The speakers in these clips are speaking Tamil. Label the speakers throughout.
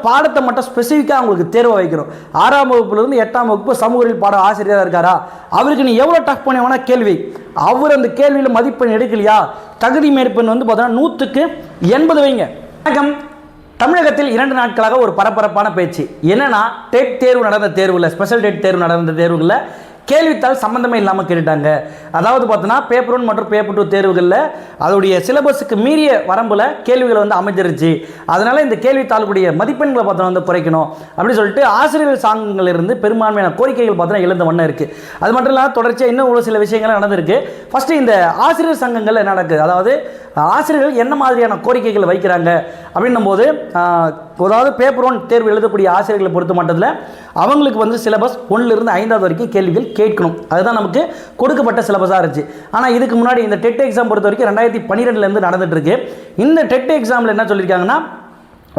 Speaker 1: பாடத்தை மட்டும் ஸ்பெசிஃபிக்காக உங்களுக்கு தேர்வை வைக்கிறோம். 6ஆம் வகுப்புலேருந்து 8ஆம் வகுப்பு சமூக அறிவியல் பாட ஆசிரியராக இருக்காரா, அவருக்கு நீ எவ்வளோ டஃப் பண்ண வேணா கேள்வி, அவர் அந்த கேள்வியில் மதிப்பெண் எடுக்கலையா, தகுதி மதிப்பெண் வந்து பார்த்தீங்கன்னா 100க்கு 80 வைங்க. வணக்கம். தமிழகத்தில் 2 நாட்களாக ஒரு பரபரப்பான பேச்சு என்னன்னா, டெட் தேர்வு நடந்த தேர்வில், ஸ்பெஷல் டெட் தேர்வு நடந்த தேர்வுகளில் கேள்வித்தாள் சம்மந்தமே இல்லாமல் கேட்டுட்டாங்க. அதாவது பார்த்தோன்னா பேப்பர் 1 மற்றும் பேப்பர் 2 தேர்வுகளில் அதோடைய சிலபஸுக்கு மீறிய வரம்பில் கேள்விகள் வந்து அமைஞ்சிருச்சு. அதனால் இந்த கேள்வித்தாளுடைய மதிப்பெண்களை பார்த்தோன்னா வந்து குறைக்கணும் அப்படின்னு சொல்லிட்டு ஆசிரியர்கள் சங்கங்களிலிருந்து பெரும்பான்மையான கோரிக்கைகள் பார்த்தோன்னா எழுந்த வண்ணம் இருக்குது. அது மட்டும் இல்லாமல் தொடர்ச்சியாக இன்னும் ஒரு சில விஷயங்கள் நடந்திருக்கு. ஃபஸ்ட்டு இந்த ஆசிரியர் சங்கங்கள் என்ன நடக்குது, அதாவது ஆசிரியர்கள் என்ன மாதிரியான கோரிக்கைகளை வைக்கிறாங்க அப்படின்னும் போது, அதாவது பேப்பர் 1 தேர்வு எழுதக்கூடிய ஆசிரியர்களை பொறுத்த மட்டத்தில் அவங்களுக்கு வந்து சிலபஸ் 1லிருந்து 5வது வரைக்கும் கேள்விகள் கேட்கணும். அதுதான் நமக்கு கொடுக்கப்பட்ட சிலபஸாக இருந்துச்சு. ஆனால் இதுக்கு முன்னாடி இந்த டெட் எக்ஸாம் பொறுத்த வரைக்கும் 2012 நடந்துட்டு இருக்கு. இந்த டெட் எக்ஸாமில் என்ன சொல்லியிருக்காங்கன்னா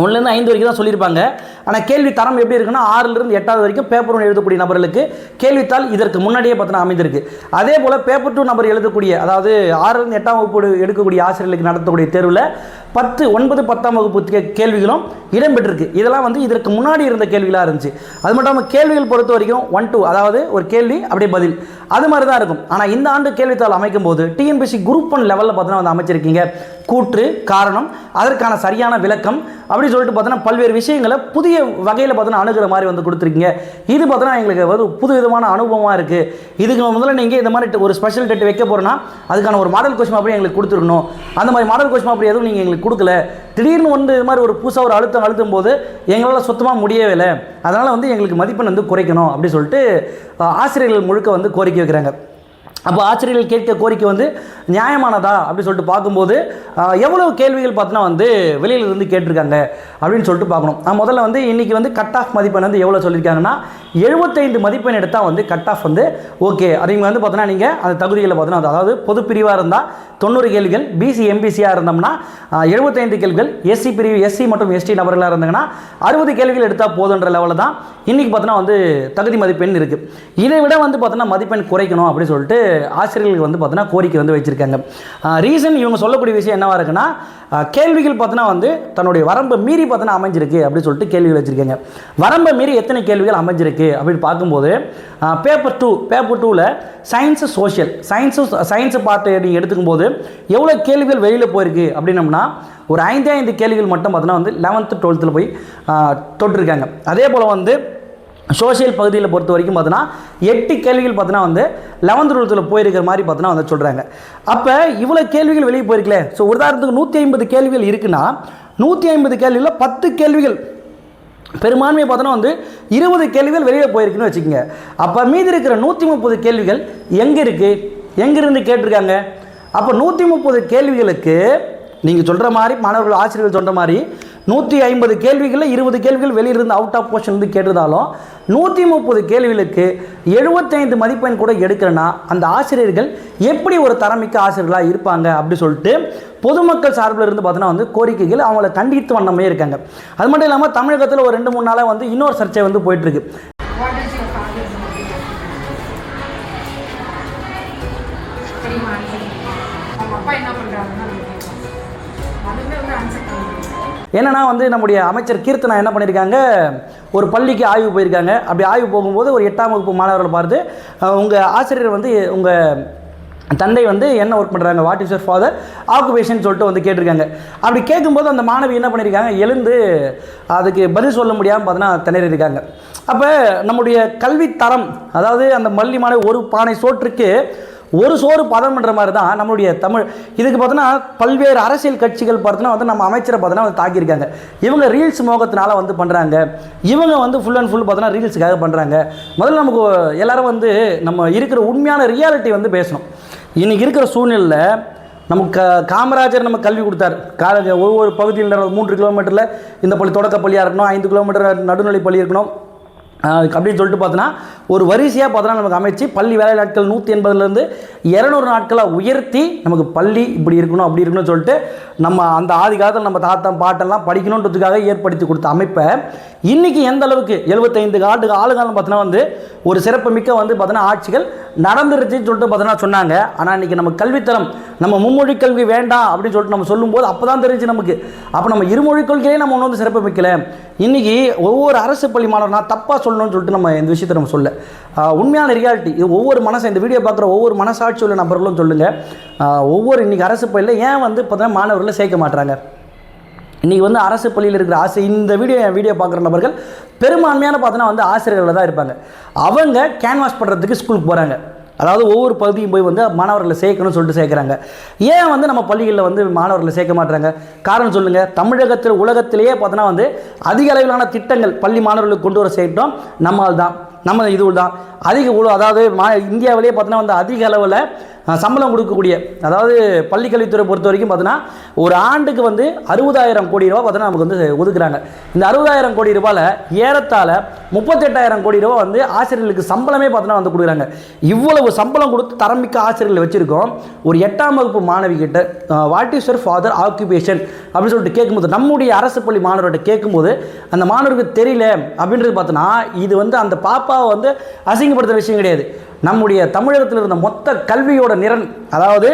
Speaker 1: 1லேருந்து 5 வரைக்கும் தான் சொல்லியிருப்பாங்க. ஆனால் கேள்வி தரம் எப்படி இருக்குன்னா 6லிருந்து 8வது வரைக்கும் பேப்பர் 1 எழுதக்கூடிய நபர்களுக்கு கேள்வித்தாள் இதற்கு முன்னாடியே பார்த்தீங்கன்னா அமைந்திருக்கு. அதே போல் பேப்பர் 2 நபர் எழுதக்கூடிய, அதாவது 6லிருந்து 8ஆம் வகுப்பு எடுக்கக்கூடிய ஆசிரியர்களுக்கு நடத்தக்கூடிய தேர்வில் 9, 10ஆம் வகுப்பு கேள்விகளும் இடம்பெற்றிருக்கு. இதெல்லாம் வந்து இதற்கு முன்னாடி இருந்த கேள்விகளாக இருந்துச்சு. அது மட்டும் இல்லாமல் கேள்விகள் பொறுத்த வரைக்கும் 1, 2, அதாவது ஒரு கேள்வி அப்படியே பதில், அது மாதிரி தான் இருக்கும். ஆனால் இந்த ஆண்டு கேள்வித்தாள் அமைக்கும் போது டிஎன்பிஎஸ்சி குரூப் 1 லெவலில் பார்த்தீங்கன்னா வந்து அமைச்சிருக்கீங்க. கூற்று, காரணம், அதற்கான சரியான விளக்கம் அப்படின்னு சொல்லிட்டு பார்த்தீங்கன்னா பல்வேறு விஷயங்களை புதிய வகையில் பார்த்தீங்கன்னா அணுகிற மாதிரி வந்து கொடுத்துருக்கீங்க. இது பார்த்தீங்கன்னா எங்களுக்கு ஒரு புது விதமான அனுபவமாக இருக்குது. இதுக்கு முதல்ல நீங்கள் இந்த மாதிரி ஒரு ஸ்பெஷல் டெட் வைக்க போகிறோன்னா அதுக்கான ஒரு மாடல் கொஸ்டின் அப்படியே எங்களுக்கு கொடுத்துருக்கணும். அந்த மாதிரி மாடல் கொஸ்டின் அப்படி எதுவும் நீங்கள் எங்களுக்கு கொடுக்கல. திடீர்னு வந்து இது மாதிரி ஒரு புதுசாக ஒரு அழுத்தும் போது எங்களால் சுத்தமாக முடியவே இல்லை. அதனால் வந்து எங்களுக்கு மதிப்பெண் வந்து குறைக்கணும் அப்படின்னு சொல்லிட்டு ஆசிரியர்கள் முழுக்க வந்து கோரிக்கை வைக்கிறாங்க. அப்போ ஆசிரியர்கள் கேட்க கோரிக்கை வந்து நியாயமானதா அப்படின்னு சொல்லிட்டு பார்க்கும்போது எவ்வளோ கேள்விகள் பார்த்தோன்னா வந்து வெளியிலிருந்து கேட்டிருக்காங்க அப்படின்னு சொல்லிட்டு பார்க்கணும். முதல்ல வந்து இன்றைக்கி வந்து கட் ஆஃப் மதிப்பெண் வந்து எவ்வளோ சொல்லியிருக்காங்கன்னா 75 மதிப்பெண் எடுத்தால் வந்து கட் ஆஃப் வந்து ஓகே. நீங்கள் வந்து பார்த்தோன்னா நீங்கள் அந்த தகுதிகளை பார்த்தோன்னா, அதாவது பொது பிரிவாக இருந்தால் 90 கேள்விகள், பிசி எம்பிசியாக இருந்தோம்னா 75 கேள்விகள், எஸ்சி பிரிவு எஸ்சி மற்றும் எஸ்டி நபர்களாக இருந்தாங்கன்னா 60 கேள்விகள் எடுத்தால் போதுன்ற லெவலில் தான் இன்றைக்கி பார்த்தோன்னா வந்து தகுதி மதிப்பெண் இருக்குது. இதை விட வந்து பார்த்தோன்னா மதிப்பெண் குறைக்கணும் அப்படின்னு சொல்லிட்டு ஆசிரியர்களுக்கு வந்து பார்த்தோன்னா கோரிக்கை வந்து வச்சுருக்காங்க. ரீசன் இவங்க சொல்லக்கூடிய விஷயம் என்னவாக இருக்குன்னா, கேள்விகள் பார்த்தோன்னா வந்து தன்னுடைய வரம்பை மீறி பார்த்தோன்னா அமைஞ்சிருக்கு அப்படின்னு சொல்லிட்டு கேள்விகள் வச்சுருக்காங்க. வரம்பை மீறி எத்தனை கேள்விகள் அமைஞ்சிருக்கு அப்படின்னு பார்க்கும்போது பேப்பர் 2ல் சயின்ஸு சோஷியல், சயின்ஸு பார்ட்டு நீங்கள் எடுத்துக்கும் போது எவ்வளோ கேள்விகள் வெளியில் போயிருக்கு அப்படின்னம்னா ஒரு 5 கேள்விகள் மட்டும் பார்த்தோன்னா வந்து 11th 12th போய் தொட்டிருக்காங்க. அதே போல் வந்து சோஷியல் பகுதியில் பொறுத்த வரைக்கும் பார்த்தோன்னா 8 கேள்விகள் பார்த்தோன்னா வந்து 11th 12th போயிருக்கிற மாதிரி பார்த்தோன்னா வந்து சொல்கிறாங்க. அப்போ இவ்வளோ கேள்விகள் வெளியே போயிருக்கல. ஸோ உதாரணத்துக்கு 150 கேள்விகள் இருக்குன்னா 150 கேள்வியில் 10 கேள்விகள் பெரும்பான்மையை பார்த்தோன்னா வந்து 20 கேள்விகள் வெளியில் போயிருக்குன்னு வச்சுக்கோங்க. அப்போ மீதி இருக்கிற 130 கேள்விகள் எங்கே இருக்குது, எங்கேருந்து கேட்டிருக்காங்க? அப்போ 130 கேள்விகளுக்கு நீங்கள் சொல்கிற மாதிரி மாணவர்கள் ஆசிரியர்கள் சொல்கிற மாதிரி 150 கேள்விகளில் 20 கேள்விகள் வெளியிருந்து அவுட் ஆஃப் போர்ஷன் வந்து கேட்டதாலும் 130 கேள்விகளுக்கு 75 மதிப்பெண் கூட எடுக்கிறேன்னா அந்த ஆசிரியர்கள் எப்படி ஒரு தரமிக்க ஆசிரியர்களாக இருப்பாங்க அப்படி சொல்லிட்டு பொதுமக்கள் சார்பில் இருந்து பார்த்தோன்னா வந்து கோரிக்கைகள் அவங்கள கண்டித்து வண்ணமே இருக்காங்க. அது மட்டும் இல்லாமல் தமிழகத்தில் ஒரு 2-3 நாளாக வந்து இன்னொரு சர்ச்சை வந்து போயிட்டுருக்கு. என்னன்னா வந்து நம்முடைய அமைச்சர் கீர்த்தனா என்ன பண்ணியிருக்காங்க, ஒரு பள்ளிக்கு ஆய்வு போயிருக்காங்க. அப்படி ஆய்வு போகும்போது ஒரு 8ஆம் வகுப்பு மாணவர்களை பார்த்து உங்கள் ஆசிரியர் வந்து உங்கள் தந்தை வந்து என்ன ஒர்க் பண்ணுறாங்க, what is your father occupation சொல்லிட்டு வந்து கேட்டிருக்காங்க. அப்படி கேட்கும்போது அந்த மாணவி என்ன பண்ணியிருக்காங்க, எழுந்து அதுக்கு பதில் சொல்ல முடியாமல் பார்த்தோன்னா திணறிருக்காங்க. அப்போ நம்முடைய கல்வி தரம், அதாவது அந்த மல்லி மாணவி ஒரு பானை சோற்றுக்கு ஒரு சோறு பதம் பண்ணுற மாதிரி தான் நம்மளுடைய தமிழ். இதுக்கு பார்த்தோன்னா பல்வேறு அரசியல் கட்சிகள் பார்த்தோன்னா வந்து நம்ம அமைச்சரை பார்த்தோன்னா வந்து தாக்கியிருக்காங்க. இவங்க ரீல்ஸ் மோகத்தினால வந்து பண்ணுறாங்க, இவங்க வந்து ஃபுல் அண்ட் ஃபுல் பார்த்தோன்னா ரீல்ஸுக்காக பண்ணுறாங்க. முதல்ல நமக்கு எல்லோரும் வந்து நம்ம இருக்கிற உண்மையான ரியாலிட்டி வந்து பேசணும். இன்றைக்கி இருக்கிற சூழ்நிலையில் நமக்கு காமராஜர் நம்ம கல்வி கொடுத்தார். ஒவ்வொரு பகுதியில் 3 கிலோமீட்டரில் இந்த பள்ளி தொடக்க பள்ளியாக இருக்கணும், 5 கிலோமீட்டர் நடுநிலை பள்ளி இருக்கணும் அப்படின்னு சொல்லிட்டு பார்த்தோன்னா ஒரு வரிசையாக பார்த்தோன்னா நமக்கு அமைச்சு பள்ளி வேலை நாட்கள் 180லேருந்து 200 நாட்களாக உயர்த்தி நமக்கு பள்ளி இப்படி இருக்கணும் அப்படி இருக்கணும்னு சொல்லிட்டு நம்ம அந்த ஆதி காலத்தில் நம்ம தாத்தா பாட்டெல்லாம் படிக்கணுன்றதுக்காக ஏற்படுத்தி கொடுத்த அமைப்பை இன்றைக்கி எந்த அளவுக்கு 75 ஆளுகாலம் பார்த்தோன்னா வந்து ஒரு சிறப்பு மிக்க வந்து பார்த்தோன்னா ஆட்சிகள் நடந்துருச்சுன்னு சொல்லிட்டு பார்த்தோன்னா சொன்னாங்க. ஆனால் இன்றைக்கி நம்ம கல்வித்தரம் நம்ம மும்மொழி கல்வி வேண்டாம் அப்படின்னு சொல்லிட்டு நம்ம சொல்லும்போது அப்போ தான் தெரிஞ்சு நமக்கு அப்போ நம்ம இருமொழி கொள்கையே நம்ம ஒன்று வந்து சிறப்பு மிக்கலை. இன்றைக்கி ஒவ்வொரு அரசு பள்ளி மாணவர் நான் தப்பாக சொல்லணும்னு சொல்லிட்டு நம்ம இந்த விஷயத்தை நம்ம சொல்ல உண்மையான ரியாலிட்டி இது ஒவ்வொரு மனசை இந்த வீடியோ பார்க்குற ஒவ்வொரு மனசாட்சி உள்ள நபர்களும் சொல்லுங்கள். ஒவ்வொரு இன்றைக்கி அரசு பள்ளியில் ஏன் வந்து பார்த்தோன்னா மாணவர்களை சேர்க்க மாட்டாங்க? இன்றைக்கி வந்து அரசு பள்ளியில் இருக்கிற இந்த வீடியோ பார்க்குற நபர்கள் பெரும்பான்மையான பார்த்தோன்னா வந்து ஆசிரியர்கள் தான் இருப்பாங்க. அவங்க கேன்வாஸ் பண்ணுறதுக்கு ஸ்கூலுக்கு போகிறாங்க. அதாவது ஒவ்வொரு பகுதியும் போய் வந்து மாணவர்களை சேர்க்கணும்னு சொல்லிட்டு சேர்க்குறாங்க. ஏன் வந்து நம்ம பள்ளிகளில் வந்து மாணவர்களை சேர்க்க மாட்டுறாங்க? காரணம் சொல்லுங்கள். தமிழகத்தில் உலகத்திலேயே பார்த்தோன்னா வந்து அதிக அளவிலான திட்டங்கள் பள்ளி மாணவர்களுக்கு கொண்டு வர சேர்த்தோம் நம்மால் தான் நம்ம இதுவில் தான் அதிக அதாவது இந்தியாவிலேயே பார்த்தோன்னா வந்து அதிக அளவில் சம்பளம் கொடுக்கக்கூடிய அதாவது பள்ளிக்கல்வித்துறை பொறுத்த வரைக்கும் பார்த்தோன்னா ஒரு ஆண்டுக்கு வந்து 60,000 கோடி ரூபா பார்த்தோன்னா நமக்கு வந்து ஒதுக்குறாங்க. இந்த 60,000 கோடி ரூபாயில் ஏறத்தாழ 38,000 கோடி ரூபா வந்து ஆசிரியர்களுக்கு சம்பளமே பார்த்தோன்னா வந்து கொடுக்குறாங்க. இவ்வளவு சம்பளம் கொடுத்து தரமிக்க ஆசிரியர்கள் வச்சுருக்கோம். ஒரு 8ஆம் வகுப்பு மாணவி கிட்ட what is your father occupation அப்படின்னு சொல்லிட்டு கேட்கும்போது நம்முடைய அரசு பள்ளி மாணவர்கிட்ட கேட்கும்போது அந்த மாணவருக்கு தெரியல அப்படின்றது பார்த்தோன்னா இது வந்து அந்த பாப்பாவை வந்து அசிங்கப்படுத்துகிற விஷயம் கிடையாது. நம்முடைய தமிழகத்தில் இருந்த மொத்த கல்வியோட நிறன் அதாவது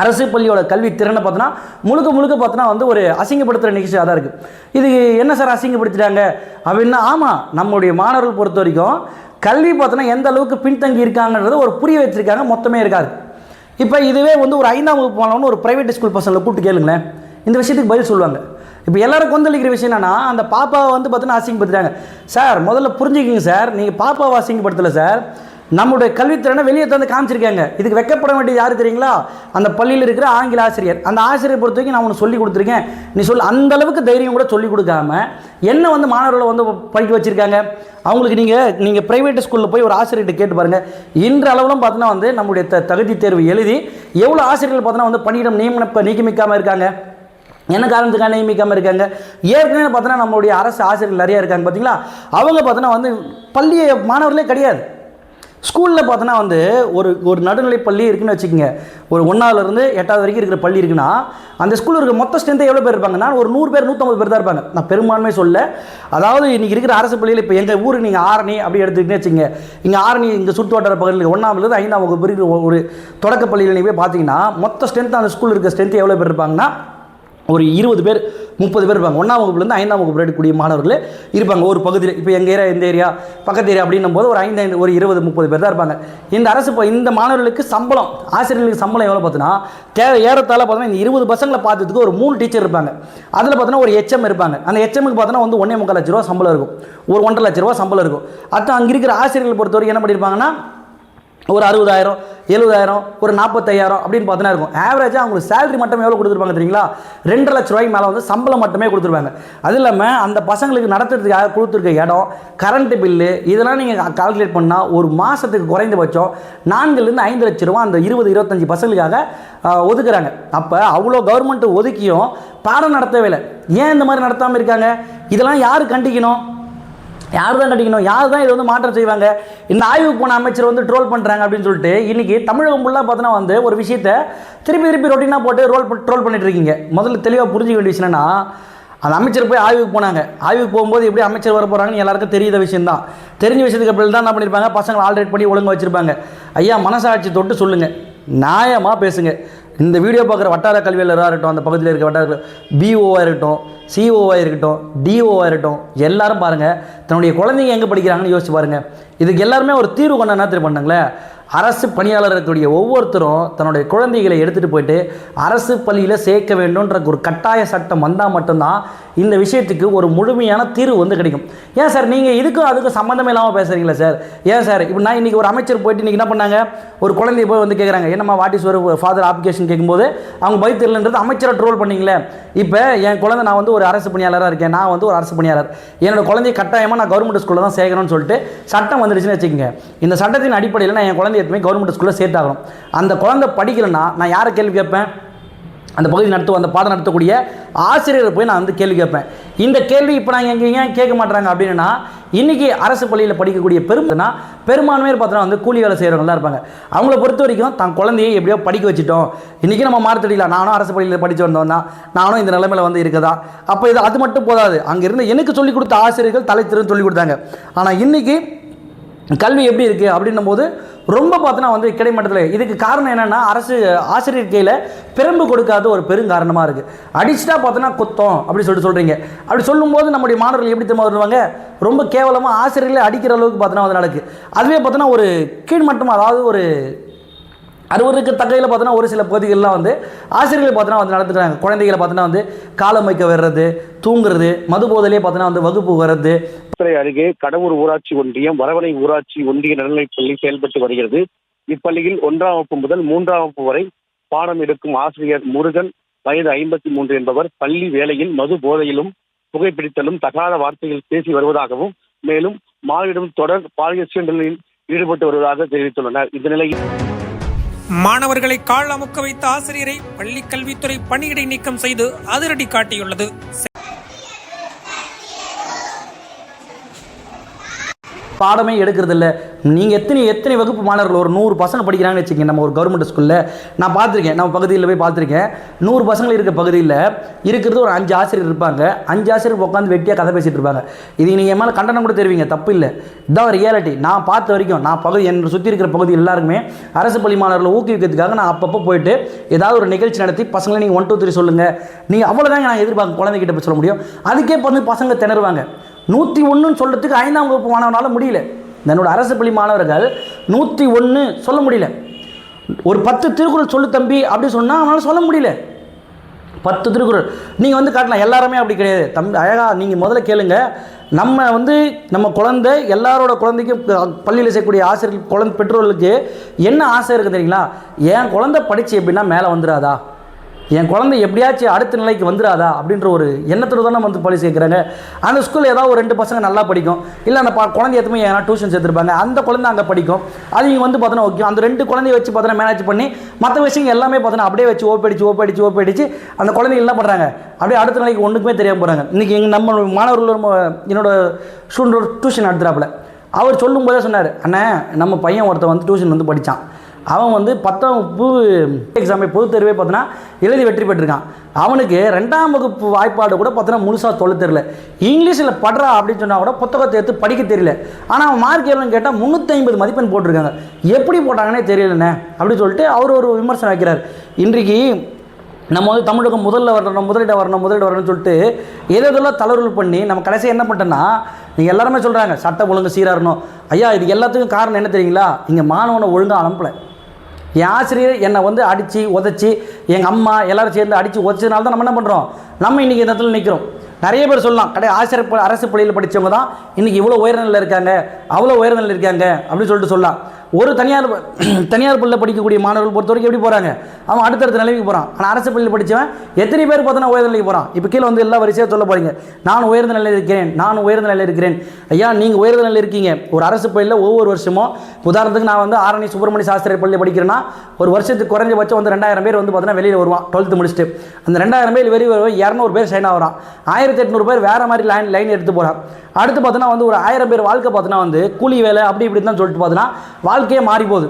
Speaker 1: அரசு பள்ளியோட கல்வி திறனை பார்த்தோன்னா முழுக்க பார்த்தோன்னா வந்து ஒரு அசிங்கப்படுத்துகிற நிகழ்ச்சியாக தான் இருக்குது. இது என்ன சார் அசிங்கப்படுத்திட்டாங்க அப்படின்னா, ஆமாம் நம்முடைய மாணவர்கள் பொறுத்த வரைக்கும் கல்வி பார்த்தோன்னா எந்த அளவுக்கு பின்தங்கி இருக்காங்கன்றத ஒரு புரிய வச்சுருக்காங்க. மொத்தமே இருக்காது. இப்போ இதுவே வந்து ஒரு 5ஆம் வகுப்பு மாணவன் ஒரு ப்ரைவேட் ஸ்கூல் பசங்களை கூப்பிட்டு கேளுங்களேன், இந்த விஷயத்துக்கு பதில் சொல்லுவாங்க. இப்போ எல்லாரும் கொந்தளிக்கிற விஷயம் என்னன்னா, அந்த பாப்பாவை வந்து பார்த்தோன்னா அசிங்கப்படுத்துறாங்க. சார் முதல்ல புரிஞ்சுக்கிங்க சார், நீங்கள் பாப்பாவை அசிங்கப்படுத்தலை சார், நம்முடைய கல்வித்திறனை வெளியே தந்து காமிச்சிருக்காங்க. இதுக்கு வெக்கப்பட வேண்டியது யார் தெரியுங்களா? அந்த பள்ளியில் இருக்கிற ஆங்கில ஆசிரியர். அந்த ஆசிரியர் பொறுத்த வரைக்கும் நான் உனக்கு சொல்லி கொடுத்துருக்கேன், நீ சொல்லி அந்த அளவுக்கு தைரியம் கூட சொல்லி கொடுக்காம என்ன வந்து மாணவர்களை வந்து படிக்க வச்சுருக்காங்க. அவங்களுக்கு நீங்கள் ப்ரைவேட் ஸ்கூலில் போய் ஒரு ஆசிரியர்கிட்ட கேட்டு பாருங்கள். இன்ற அளவுலாம் பார்த்தோன்னா வந்து நம்முடைய தகுதி தேர்வு எழுதி எவ்வளோ ஆசிரியர்கள் பார்த்தோன்னா வந்து பணியிடம் நீக்கமிக்காமல் இருக்காங்க. என்ன காரணத்துக்காக நியமிக்காமல் இருக்காங்க? ஏற்கனவே பார்த்தோன்னா நம்மளுடைய அரசு ஆசிரியர்கள் நிறையா இருக்காங்க பார்த்தீங்களா? அவங்க பார்த்தோன்னா வந்து பள்ளி மாணவர்களே கிடையாது. ஸ்கூலில் பார்த்தோன்னா வந்து ஒரு நடுநிலை பள்ளி இருக்குதுன்னு வச்சுக்கோங்க. ஒரு 1ஆவதுலேருந்து 8ஆவது வரைக்கும் இருக்கிற பள்ளி இருக்குன்னா அந்த ஸ்கூலில் இருக்கிற மொத்த ஸ்ட்ரென்த்து எவ்வளோ பேர் இருப்பாங்கன்னா ஒரு 100 பேர் 150 பேர் தான் இருப்பாங்க. நான் பெரும்பான்மை சொல்ல. அதாவது இன்றைக்கி இருக்கிற அரசு பள்ளியில் இப்போ எங்கள் ஊருக்கு நீங்கள் ஆரணி அப்படி எடுத்துக்கிட்டே வச்சுங்க. இங்கே ஆரணி இங்கே சுற்று வட்டார பகுதியில் 1ஆவதுலேருந்து 5ஆம் வகுப்பு இருக்கிற ஒரு தொடக்க பள்ளியில் நீங்கள் போய் பார்த்தீங்கன்னா மொத்த ஸ்ட்ரென்த்து அந்த ஸ்கூலில் இருக்கிற ஸ்ட்ரென்த்து எவ்வளோ பேர் இருப்பாங்கன்னா ஒரு 20 பேர் 30 பேர் இருப்பாங்க. 1ஆம் வகுப்புலேருந்து 5ஆம் வகுப்பு எடுக்கக்கூடிய மாணவர்கள் இருப்பாங்க ஒரு பகுதியில். இப்போ எங்கள் ஏரியா இந்த ஏரியா பக்கத்து ஏரியா அப்படின்னும் போது ஒரு 20-30 பேர் தான் இருப்பாங்க. இந்த அரசு இந்த மாணவர்களுக்கு சம்பளம் ஆசிரியர்களுக்கு சம்பளம் எவ்வளோ பார்த்தோன்னா ஏறத்தாழ பார்த்தோன்னா இந்த 20 பசங்களை பார்த்ததுக்கு ஒரு 3 டீச்சர் இருப்பாங்க. அதில் பார்த்தோன்னா ஒரு HM இருப்பாங்க. அந்த HMக்கு பார்த்தோன்னா வந்து 1.25 லட்ச ரூபா சம்பளம் இருக்கும். ஒரு 1.5 லட்ச ரூபா சம்பளம் இருக்கும். அடுத்து அங்கே இருக்கிற ஆசிரியர்கள் பொறுத்த வரைக்கும் என்ன பண்ணியிருப்பாங்கன்னா ஒரு 60,000 70,000 ஒரு 45,000 அப்படின்னு பார்த்தோன்னா இருக்கும். ஆவரேஜாக அவங்களுக்கு சேலரி மட்டும் எவ்வளோ கொடுத்துருப்பாங்க தெரியுங்களா? 2.5 லட்ச ரூபாய்க்கு மேலே வந்து சம்பளம் மட்டுமே கொடுத்துருப்பாங்க. அது இல்லாமல் அந்த பசங்களுக்கு நடத்துறதுக்காக கொடுத்துருக்க இடம், கரண்ட்டு பில்லு இதெல்லாம் நீங்கள் கால்குலேட் பண்ணால் ஒரு மாதத்துக்கு குறைந்தபட்சம் 4லேருந்து 5 லட்ச ரூபா அந்த 20-25 பசங்களுக்காக ஒதுக்குறாங்க. அப்போ அவ்வளோ கவர்மெண்ட்டு ஒதுக்கியும் பாடம் நடத்தவே இல்லை. ஏன் இந்த மாதிரி நடத்தாமல் இருக்காங்க? இதெல்லாம் யார் கண்டிக்கணும்? யார் தான் கட்டிக்கணும்? யார் தான் இதை வந்து மாற்றம் செய்வாங்க? இந்த ஆய்வுக்கு போன அமைச்சர் வந்து ட்ரோல் பண்ணுறாங்க அப்படின்னு சொல்லிட்டு இன்றைக்கி தமிழகம் ஃபுல்லாக பார்த்தோன்னா வந்து ஒரு விஷயத்தை திருப்பி ரொட்டீனாக போட்டு ட்ரோல் பண்ணிட்டு இருக்கீங்க. முதல்ல தெளிவாக புரிஞ்சிக்க வேண்டிய விஷயம் என்னன்னா, அந்த அமைச்சர் போய் ஆய்வுக்கு போனாங்க. ஆய்வுக்கு போகும்போது எப்படி அமைச்சர் வர போகிறாங்கன்னு எல்லாருக்கும் தெரியாத விஷயம் தான். தெரிஞ்ச விஷயத்துக்கு அப்புறம் தான் என்ன பண்ணியிருப்பாங்க, பசங்களை ஆல்ரெடி பண்ணி ஒழுங்காக வச்சுருப்பாங்க. ஐயா மனசாட்சி தொட்டு சொல்லுங்கள், நியாயமாக பேசுங்க. இந்த வீடியோ பார்க்குற வட்டார கல்வியாளராக இருக்கட்டும், அந்த பகுதியில் இருக்க வட்டார BOவாக இருக்கட்டும், COவாக இருக்கட்டும், DOவாக இருக்கட்டும், எல்லாரும் பாருங்கள் தன்னுடைய குழந்தைங்க எங்கே படிக்கிறாங்கன்னு யோசிச்சு பாருங்கள். இதுக்கு எல்லாருமே ஒரு தீர்வு கொண்டு என்ன தெரியும் பண்ணாங்களே, அரசு பணியாளர் இருக்கக்கூடிய ஒவ்வொருத்தரும் தன்னுடைய குழந்தைகளை எடுத்துகிட்டு போயிட்டு அரசு பள்ளியில் சேர்க்க வேண்டும்ன்ற ஒரு கட்டாய சட்டம் வந்தால் மட்டும்தான் இந்த விஷயத்துக்கு ஒரு முழுமையான தீர்வு வந்து கிடைக்கும். ஏன் சார் நீங்கள் இதுக்கும் அதுக்கும் சம்மந்தமே இல்லாமல் பேசுகிறீங்களா சார்? ஏன் சார் இப்போ நான் இன்றைக்கி ஒரு அமைச்சர் போயிட்டு இன்றைக்கி என்ன பண்ணாங்க, ஒரு குழந்தைய போய் வந்து கேட்குறாங்க, என்னம்மா what is your father application கேட்கும்போது அவங்க பதில் தெரியலன்றது அமைச்சரை ட்ரோல் பண்ணிங்களே. இப்போ என் குழந்தை நான் வந்து ஒரு அரசு பணியாளராக இருக்கேன், நான் வந்து ஒரு அரசு பணியாளர், என்னோடய குழந்தைய கட்டாயமாக நான் கவர்மெண்ட் ஸ்கூலில் தான் சேர்க்கணும்னு சொல்லிட்டு சட்டம் வந்துடுச்சுன்னு வச்சுக்கோங்க. இந்த சட்டத்தின் அடிப்படையில் நான் என் குழந்தைய கவர்மெண்ட் ஸ்கூலில் சேர்த்தாகணும். அந்த குழந்தை படிக்கலைன்னா நான் யாரை கேள்வி கேட்பேன்? அந்த பகுதி அந்த பாடம் நடத்தக்கூடிய ஆசிரியரை போய் நான் வந்து கேள்வி கேட்பேன். இந்த கேள்வி இப்போ நாங்கள் ஏன் கேட்க மாட்டாங்க அப்படின்னா, இன்றைக்கி அரசு பள்ளியில் படிக்கக்கூடிய பெரும்பான்மையாக பார்த்தோன்னா வந்து கூலி வேலை செய்கிறவங்க தான் இருப்பாங்க. அவங்கள பொறுத்த வரைக்கும் தான் குழந்தையை எப்படியோ படிக்க வச்சுட்டோம், இன்றைக்கி நம்ம மாறுத்தடிக்கலாம், நானும் அரசு பள்ளியில் படித்து வந்தவன் தான், நானும் இந்த நிலைமையில் வந்து இருக்கதா. அப்போ இது அது மட்டும் போதாது, அங்கே இருந்து எனக்கு சொல்லிக் கொடுத்த ஆசிரியர்கள் தலைத்திறன் சொல்லிக் கொடுத்தாங்க. ஆனால் இன்றைக்கி கல்வி எப்படி இருக்குது அப்படின்னும் போது ரொம்ப பார்த்தோன்னா வந்து கிடைமட்டத்தில். இதுக்கு காரணம் என்னென்னா அரசு ஆசிரியர் கையில் பெரும்பு கொடுக்காத ஒரு பெருங்காரணமாக இருக்குது. அடிச்சுட்டா பார்த்தோன்னா குத்தம் அப்படி சொல்கிறீங்க. அப்படி சொல்லும்போது நம்முடைய மாணவர்கள் எப்படி திரும்ப வருவாங்க, ரொம்ப கேவலமாக ஆசிரியர்களை அடிக்கிற அளவுக்கு பார்த்தோன்னா அது நடக்குது. அதுவே பார்த்தோன்னா ஒரு கீழ்மட்டம், அதாவது ஒரு 60க்கு தக்கையில் பார்த்தோன்னா ஒரு சில பகுதிகளெலாம் வந்து ஆசிரியர்கள் பார்த்தோன்னா வந்து நடத்துகிறாங்க. குழந்தைகளை பார்த்தோன்னா வந்து காலம் வைக்க வர்றது, தூங்குறது, மது போதலே பார்த்தோன்னா வந்து வகுப்பு வர்றது.
Speaker 2: அருகே கடவுர் ஊராட்சி ஒன்றியம் வரவணை ஊராட்சி ஒன்றிய நடுநிலைப் பள்ளி செயல்பட்டு வருகிறது. இப்பள்ளியில் 1ஆம் வகுப்பு முதல் 3ஆம் வகுப்பு வரை பாடம் எடுக்கும் ஆசிரியர் முருகன், வயது 53 என்பவர் பள்ளி வேளையில் மது போதையிலும் புகைப்பிடித்தலும் தகாத வார்த்தையில் பேசி வருவதாகவும், மேலும் மாணவரிடம் தொடர் பாலியல் சீண்டலில் ஈடுபட்டு வருவதாக தெரிவித்துள்ளனர். இந்த நிலையில்
Speaker 3: மாணவர்களை கால் அமுக்க வைத்த ஆசிரியரை பள்ளி கல்வித்துறை பணியிடை நீக்கம் செய்து அதிரடி காட்டியுள்ளது.
Speaker 1: பாடமே எடுக்கிறது இல்லை. நீங்கள் எத்தனை வகுப்பு மாணவர்கள், ஒரு 100 பசங்க படிக்கிறாங்கன்னு வச்சுக்கோங்க. நம்ம ஒரு கவர்மெண்ட் ஸ்கூலில் நான் பார்த்துருக்கேன், நம்ம பகுதியில் போய் பார்த்துருக்கேன். 100 பசங்கள் இருக்க பகுதியில் இருக்கிறது ஒரு 5 ஆசிரியர் இருப்பாங்க. 5 ஆசிரியர் உட்காந்து வெட்டியாக கதை பேசிகிட்டு இருப்பாங்க. இது நீங்கள் என் மேலே கண்டனம் கூட தெரிவிங்க, தப்பு இல்லை, இதுதான் ரியாலிட்டி. நான் பார்த்த வரைக்கும், நான் பகுதி என்னை சுற்றி இருக்கிற பகுதி எல்லாருக்குமே அரசு பள்ளி மாணவர்களை ஊக்குவிக்கிறதுக்காக நான் அப்பப்போ போயிட்டு ஏதாவது ஒரு நிகழ்ச்சி நடத்தி பசங்களை நீங்கள் 1 2 3 சொல்லுங்கள், நீங்கள் அவ்வளோதாங்க நான் எதிர்பார்க்க குழந்தைகிட்ட போய் சொல்ல முடியும். அதுக்கே வந்து பசங்க திணறுவாங்க. 101 சொல்கிறதுக்கு 5ஆம் வகுப்பு மாணவனால முடியல. என்னோட அரசு பள்ளி மாணவர்கள் 101 சொல்ல முடியல. ஒரு 10 திருக்குறள் சொல்லு தம்பி அப்படி சொன்னால் அவனால் சொல்ல முடியல. 10 திருக்குறள் நீங்கள் வந்து காட்டலாம். எல்லாருமே அப்படி கிடையாது தம்பி. அழகா நீங்கள் முதல்ல கேளுங்க. நம்ம குழந்தை, எல்லாரோட குழந்தைக்கும் பள்ளியில் செய்யக்கூடிய ஆசிரியர்கள் குழந்தை பெற்றோர்களுக்கு என்ன ஆசை இருக்குது தெரியுங்களா? என் குழந்தை படித்து எப்படின்னா மேலே வந்துடாதா, என் குழந்தை எப்படியாச்சும் அடுத்த நிலைக்கு வந்துடாதா அப்படின்ற ஒரு எண்ணத்தோடு தானே வந்து பள்ளி சேர்க்குறாங்க. அந்த ஸ்கூலில் ஏதாவது ஒரு 2 பசங்க நல்லா படிக்கும், இல்லை அந்த குழந்தை எதுவுமே ஏன்னா டியூஷன் சேர்த்துருப்பாங்க, அந்த குழந்தை அங்கே படிக்கும். அது இங்கே வந்து பார்த்தோன்னா ஓகே, அந்த 2 குழந்தைய வச்சு பார்த்தோன்னா மேனேஜ் பண்ணி மற்ற விஷயங்கள் எல்லாமே பார்த்தோன்னா அப்படியே வச்சு ஓப்படிச்சு அந்த குழந்தைங்க என்ன பண்ணுறாங்க, அப்படியே அடுத்த நிலைக்கு ஒன்றுக்குமே தெரியாமல் போகிறாங்க. இன்றைக்கி நம்ம மாணவர்கள், என்னோட ஸ்டூடெண்ட் டியூஷன் நடத்துகிறாப்புல, அவர் சொல்லும்போதே சொன்னார், அண்ணே நம்ம பையன் ஒருத்தன் வந்து டியூஷன் வந்து படித்தான், அவன் வந்து 10ஆம் வகுப்பு எக்ஸாமே பொது தேர்வே பார்த்தோன்னா எழுதி வெற்றி பெற்றிருக்கான். அவனுக்கு 2ஆம் வகுப்பு வாய்ப்பாடு கூட பார்த்தோன்னா முழுசாக சொல்ல தெரியல. இங்கிலீஷில் படுறா அப்படின்னு சொன்னால் கூட புத்தகத்தை எடுத்து படிக்க தெரியல. ஆனால் அவன் மார்க் எவ்வளோன்னு கேட்டால் 350 மதிப்பெண் போட்டிருக்காங்க. எப்படி போட்டாங்கன்னே தெரியலண்ணே அப்படின்னு சொல்லிட்டு அவர் ஒரு விமர்சனம் வைக்கிறார். இன்றைக்கு நம்ம வந்து தமிழகம் முதலிட வரணும்னு சொல்லிட்டு எதெல்லாம் தளர்வுகள் பண்ணி நம்ம கடைசியாக என்ன பண்ணிட்டோன்னா, நீங்கள் எல்லாருமே சொல்கிறாங்க சட்டம் ஒழுங்கு சீராக இருக்கணும். ஐயா, இது எல்லாத்துக்கும் காரணம் என்ன தெரியுங்களா? இங்கே மாணவனை ஒழுங்காக அனுப்பலை. என் ஆசிரியர் என்னை வந்து அடித்து உதச்சி, எங்கள் அம்மா எல்லோரும் சேர்ந்து அடித்து உதச்சதுனால தான் நம்ம என்ன பண்ணுறோம், நம்ம இன்றைக்கி இந்த இடத்துல நிற்கிறோம். நிறைய பேர் சொல்லலாம் அரசு பள்ளியில் படித்தவங்க தான் இன்றைக்கி இவ்வளோ உயர்நிலையில் இருக்காங்க, அவ்வளோ உயர்நிலையில் இருக்காங்க அப்படின்னு சொல்லிட்டு சொல்லலாம். ஒரு தனியார் பள்ளியில் படிக்கக்கூடிய மாணவர்கள் பொறுத்த வரைக்கும் எப்படி போகிறாங்க, அவன் அடுத்தடுத்த நிலைக்கு போகிறான். ஆனால் அரசு பள்ளியில் படித்தவன் எத்தனை பேர் பார்த்தோன்னா உயர்ந்த நிலைக்கு போகிறான். இப்போ கீழே வந்து எல்லா வரிசையாக சொல்ல போகிறீங்க, நான் உயர்ந்த நிலையில் இருக்கிறேன். ஐயா, நீங்கள் உயர்ந்த நிலையில் இருக்கீங்க. ஒரு அரசு பள்ளியில் ஒவ்வொரு வருஷமும், உதாரணத்துக்கு நான் வந்து ஆரணி சுப்பிரமணிய சாஸ்திரி பள்ளியில் படிக்கிறேன்னா, ஒரு வருஷத்துக்கு குறைஞ்சபட்சம் வந்து 2000 பேர் வந்து பார்த்தீங்கன்னா வெளியில் வருவான் 12th முடிச்சுட்டு. அந்த 2000 பேர் வெளியே வருவான், 200 பேர் சைன் ஆகிறான், 1800 பேர் வேறு மாதிரி லைன் எடுத்து போகிறான். அடுத்து பார்த்தோன்னா வந்து ஒரு 1000 பேர் வாழ்க்கை பார்த்தோன்னா வந்து கூலி வேலை அப்படி இப்படி தான் சொல்லிட்டு பார்த்தோன்னா வாழ்க்கையே மாறி போகுது.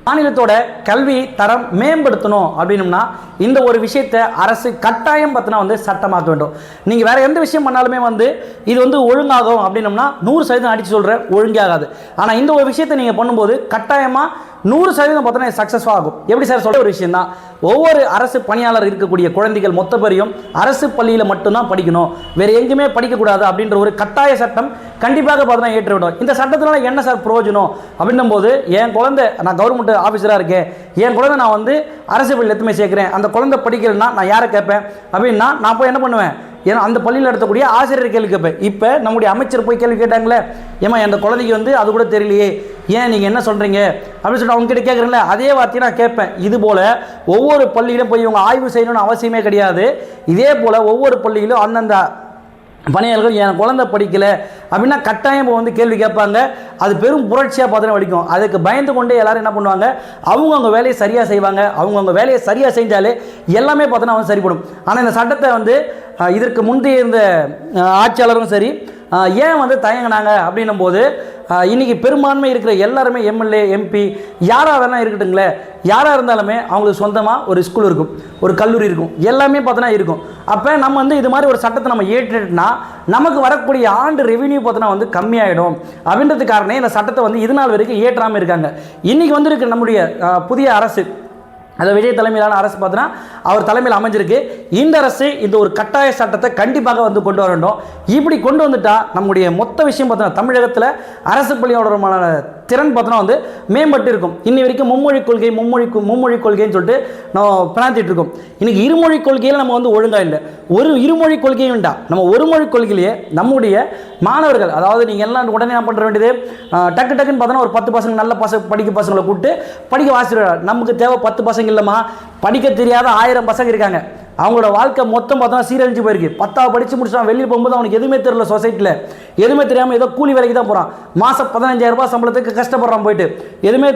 Speaker 1: மாநிலத்தோட கல்வி தரம் மேம்படுத்தணும் அப்படின்னம்னா இந்த ஒரு விஷயத்தை அரசு கட்டாயம் பார்த்தோன்னா வந்து சட்டமாக்க வேண்டும். நீங்கள் வேறு எந்த விஷயம் பண்ணாலுமே வந்து இது வந்து ஒழுங்காகும் அப்படின்னம்னா 100% அடித்து சொல்கிறேன், ஒழுங்காகாது. ஆனால் இந்த ஒரு விஷயத்தை நீங்கள் பண்ணும்போது கட்டாயமாக 100% பார்த்தோன்னா சக்ஸஸ் ஆகும். எப்படி சார் சொல்கிற ஒரு விஷயம் தான், ஒவ்வொரு அரசு பணியாளர் இருக்கக்கூடிய குழந்தைகள் மொத்த பேரையும் அரசு பள்ளியில் மட்டும்தான் படிக்கணும், வேறு எங்கேயுமே படிக்கக்கூடாது அப்படின்ற ஒரு கட்டாய சட்டம் கண்டிப்பாக பார்த்தோன்னா ஏற்றுவிடும். இந்த சட்டத்தினால என்ன சார் பிரயோஜனம் அப்படின்னும் போது, என் குழந்தை, நான் கவர்மெண்ட் ஆஃபீஸராக இருக்கேன், என் குழந்தை நான் வந்து அரசு பள்ளியில் எத்துமே சேர்க்குறேன், அந்த குழந்தை படிக்கிறேன்னா நான் யாரை கேட்பேன் அப்படின்னா, நான் போய் என்ன பண்ணுவேன், ஏன்னா அந்த பள்ளியில் நடத்தக்கூடிய ஆசிரியர் கேள்வி கேட்பேன். இப்போ நம்முடைய அமைச்சர் போய் கேள்வி கேட்டாங்களே, ஏமா அந்த குழந்தைக்கு வந்து அது கூட தெரியலையே, ஏன் நீங்கள் என்ன சொல்கிறீங்க அப்படின்னு சொல்லிட்டு அவங்ககிட்ட கேட்குறீங்களே, அதே வார்த்தையை நான் கேட்பேன். இது போல் ஒவ்வொரு பள்ளியிலும் போய் இவங்க ஆய்வு செய்யணும்னு அவசியமே கிடையாது. இதே போல் ஒவ்வொரு பள்ளியிலும் அந்தந்த பணியாளர்கள் என் குழந்தை படிக்கலை அப்படின்னா கட்டாயம் வந்து கேள்வி கேட்பாங்க. அது பெரும் புரட்சியாக பார்த்தோன்னா வடிக்கும். அதுக்கு பயந்து கொண்டே எல்லாரும் என்ன பண்ணுவாங்க, அவங்கவுங்க வேலையை சரியாக செய்வாங்க. அவங்கவுங்க வேலையை சரியாக செஞ்சாலே எல்லாமே பார்த்தோன்னா வந்து சரிப்படும். ஆனால் இந்த சட்டத்தை வந்து இதற்கு முந்தைய இருந்த ஆட்சியாளரும் சரி, ஏன் வந்து தயங்கினாங்க அப்படின்னும் போது இன்றைக்கி பெரும்பான்மை இருக்கிற எல்லாருமே எம்எல்ஏ எம்பி யாராக வேணால் இருக்கட்டுங்களே, யாராக இருந்தாலுமே அவங்களுக்கு சொந்தமாக ஒரு ஸ்கூல் இருக்கும், ஒரு கல்லூரி இருக்கும், எல்லாமே பார்த்தோன்னா இருக்கும். அப்போ நம்ம வந்து இது மாதிரி ஒரு சட்டத்தை நம்ம ஏற்றுனா நமக்கு வரக்கூடிய ஆண்டு ரெவென்யூ பார்த்தோன்னா வந்து கம்மியாயிடும் அப்படின்றது காரணம் இந்த சட்டத்தை வந்து இது நாள் வரைக்கும் ஏற்றாமல் இருக்காங்க. இன்றைக்கி வந்து இருக்க நம்முடைய புதிய அரசு, அதை விஜய் தலைமையிலான அரசு பார்த்தோன்னா அவர் தலைமையில் அமைஞ்சிருக்கு. இந்த அரசு இந்த ஒரு கட்டாய சட்டத்தை கண்டிப்பாக வந்து கொண்டு வர வேண்டும். இப்படி கொண்டு வந்துட்டா நம்முடைய மொத்த விஷயம் பார்த்தோன்னா தமிழகத்தில் அரசு பள்ளியோட திறன் பார்த்தோன்னா வந்து மேம்பட்டு இருக்கும். இன்னி வரைக்கும் மும்மொழி கொள்கைன்னு சொல்லிட்டு நம்ம பிரார்த்திட்டு இருக்கோம். இன்னைக்கு இருமொழி கொள்கையில் நம்ம வந்து ஒழுங்காக இல்லை. ஒரு இருமொழி கொள்கையும் வேண்டாம், நம்ம ஒரு மொழி கொள்கையிலேயே நம்முடைய மாணவர்கள், அதாவது நீங்கள் எல்லாம் உடனே என்ன பண்ணுற வேண்டியது, டக்குன்னு பார்த்தோன்னா ஒரு 10 பசங்க நல்ல பசங்களை கூப்பிட்டு படிக்க வாசிடுறாங்க. நமக்கு தேவை 10 பசங்க இல்லைம்மா, படிக்க தெரியாத 1000 பசங்க இருக்காங்க. அவங்களோட வாழ்க்கை மொத்தம் பார்த்தோன்னா சீரழிஞ்சு போயிருக்கு. 10வது படித்து முடிச்சுட்டான், வெளியே போகும்போது அவனுக்கு எதுவுமே தெரியல, சொசைட்டியில் எதுவுமே தெரியாமல் ஏதோ கூலி வேலைக்கு தான் போகிறான். மாதம் 15,000 ரூபாய் சம்பளத்துக்கு கஷ்டப்படுறான் போயிட்டு. எதுவுமே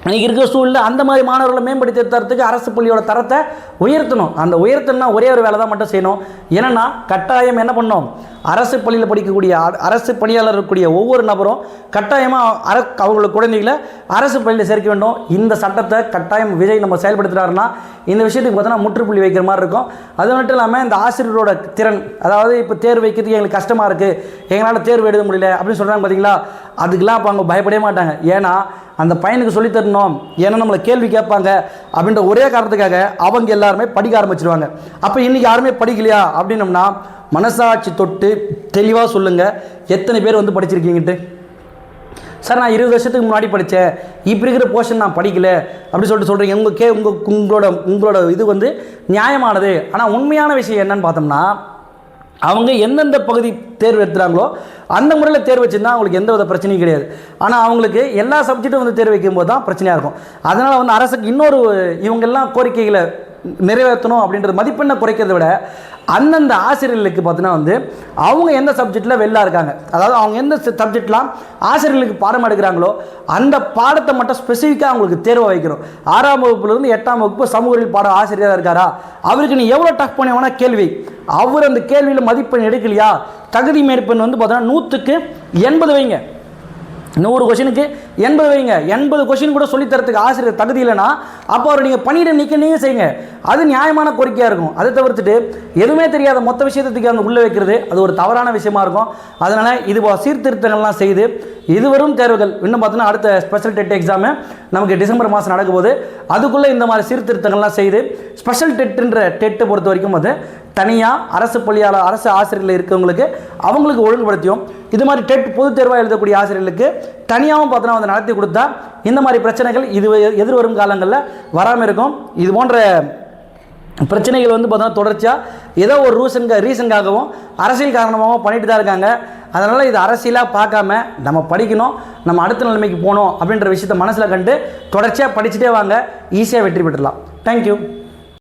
Speaker 1: இன்றைக்கி இருக்கிற சூழ்நிலை அந்த மாதிரி மாணவர்களை மேம்படுத்தி தரத்துக்கு அரசு பள்ளியோட தரத்தை உயர்த்தணும். அந்த உயர்த்தணும்னா ஒரே ஒரு வேலை தான் மட்டும் செய்யணும். என்னென்னா கட்டாயம் என்ன பண்ணணும், அரசு பள்ளியில் படிக்கக்கூடிய அரசு பணியாளர் இருக்கக்கூடிய ஒவ்வொரு நபரும் கட்டாயமாக அவங்களோட குழந்தைகளை அரசு பள்ளியில் சேர்க்க வேண்டும். இந்த சட்டத்தை கட்டாயம் விஜய் நம்ம செயல்படுத்துகிறாருன்னா இந்த விஷயத்துக்கு பார்த்தோன்னா முற்றுப்புள்ளி வைக்கிற மாதிரி இருக்கும். அது மட்டும் இல்லாமல் இந்த ஆசிரியரோட திறன், அதாவது இப்போ தேர்வு வைக்கிறதுக்கு எங்களுக்கு கஷ்டமாக இருக்குது, எங்களால் தேர்வு எழுத முடியல அப்படின்னு சொல்கிறாங்க பார்த்தீங்களா, அதுக்கெல்லாம் அப்போ அவங்க பயப்படவே மாட்டாங்க. ஏன்னா அந்த பையனுக்கு சொல்லித்தரணும், ஏன்னா நம்மளை கேள்வி கேட்பாங்க அப்படின்ற ஒரே காரணத்துக்காக அவங்க எல்லாருமே படிக்க ஆரம்பிச்சிருவாங்க. அப்போ இன்றைக்கி யாருமே படிக்கலையா அப்படின்னம்னா மனசாட்சி தொட்டு தெளிவாக சொல்லுங்கள், எத்தனை பேர் வந்து படிச்சிருக்கீங்கன்ட்டு. சார் நான் 20 வருஷத்துக்கு முன்னாடி படித்தேன், இப்போ இருக்கிற போர்ஷன் நான் படிக்கல அப்படி சொல்லிட்டு சொல்கிறீங்க. உங்களோட இது வந்து நியாயமானது. ஆனால் உண்மையான விஷயம் என்னன்னு பார்த்தோம்னா, அவங்க எந்தெந்த பகுதி தேர்வு எடுத்துகிறாங்களோ அந்த முறையில் தேர்வு வச்சுருந்தா அவங்களுக்கு எந்த வித பிரச்சனையும் கிடையாது. ஆனால் அவங்களுக்கு எல்லா சப்ஜெக்ட்டும் வந்து தேர்வு வைக்கும்போது தான் பிரச்சனையாக இருக்கும். அதனால் வந்து அரசுக்கு இன்னொரு இவங்கெல்லாம் கோரிக்கைகளை நிறைவேற்றணும் அப்படின்றது மதிப்பெண்ணை குறைக்கிறத விட அந்தந்த ஆசிரியர்களுக்கு பார்த்தீங்கன்னா வந்து அவங்க எந்த சப்ஜெக்டில் வெளில இருக்காங்க, அதாவது அவங்க எந்த சப்ஜெக்ட்லாம் ஆசிரியர்களுக்கு பாடம் எடுக்கிறாங்களோ அந்த பாடத்தை மட்டும் ஸ்பெசிஃபிக்காக அவங்களுக்கு தேர்வை வைக்கிறோம். 6ஆம் வகுப்புலேருந்து 8ஆம் வகுப்பு சமூக அறிவியல் பாட ஆசிரியராக இருக்காரா, அவருக்கு நீ எவ்வளோ டஃப் பண்ண கேள்வி, அவர் அந்த கேள்வியில் மதிப்பெண் எடுக்கலையா, தகுதி மதிப்பெண் வந்து பார்த்தோன்னா 100க்கு 80 வைங்க, 100 கொஷினுக்கு 80 வைங்க. 80 கொஷின் கூட சொல்லித்தரத்துக்கு ஆசிரியர் தகுதி இல்லைன்னா அப்போ அவர் நீங்கள் பணியிட நீங்கள் செய்யுங்க. அது நியாயமான கோரிக்கையாக இருக்கும். அதை தவிர்த்துட்டு எதுவுமே தெரியாத மொத்த விஷயத்துக்கு அந்த உள்ளே வைக்கிறது அது ஒரு தவறான விஷயமா இருக்கும். அதனால் இது சீர்திருத்தங்கள்லாம் செய்து இதுவரும் தேர்வுகள் இன்னும் பார்த்தோன்னா அடுத்த ஸ்பெஷல் டெட் எக்ஸாமு நமக்கு டிசம்பர் மாதம் நடக்கும்போது அதுக்குள்ளே இந்த மாதிரி சீர்திருத்தங்கள்லாம் செய்து ஸ்பெஷல் டெட்டை பொறுத்த வரைக்கும் வந்து தனியாக அரசு பள்ளியாளர் அரசு ஆசிரியர்கள் இருக்கவங்களுக்கு அவங்களுக்கு ஒழுங்குபடுத்தியும் இது மாதிரி டெட் பொது தேர்வாக எழுதக்கூடிய ஆசிரியர்களுக்கு தனியாகவும் பார்த்தோன்னா வந்து நடத்தி கொடுத்தா இந்த மாதிரி பிரச்சனைகள் எதிர்வரும் காலங்களில் வராமல் இருக்கும். இது போன்ற பிரச்சனைகள் வந்து பார்த்தோன்னா தொடர்ச்சியாக ஏதோ ஒரு ரீசனுக்காகவும் அரசியல் காரணமாகவும் பண்ணிட்டு தான் இருக்காங்க. அதனால் இது அரசியலாக பார்க்காம நம்ம படிக்கணும், நம்ம அடுத்த நிலைமைக்கு போகணும் அப்படின்ற விஷயத்தை மனசில் கண்டு தொடர்ச்சியாக படிச்சுட்டே வாங்க, ஈஸியாக வெற்றி பெற்றலாம். தேங்க்யூ.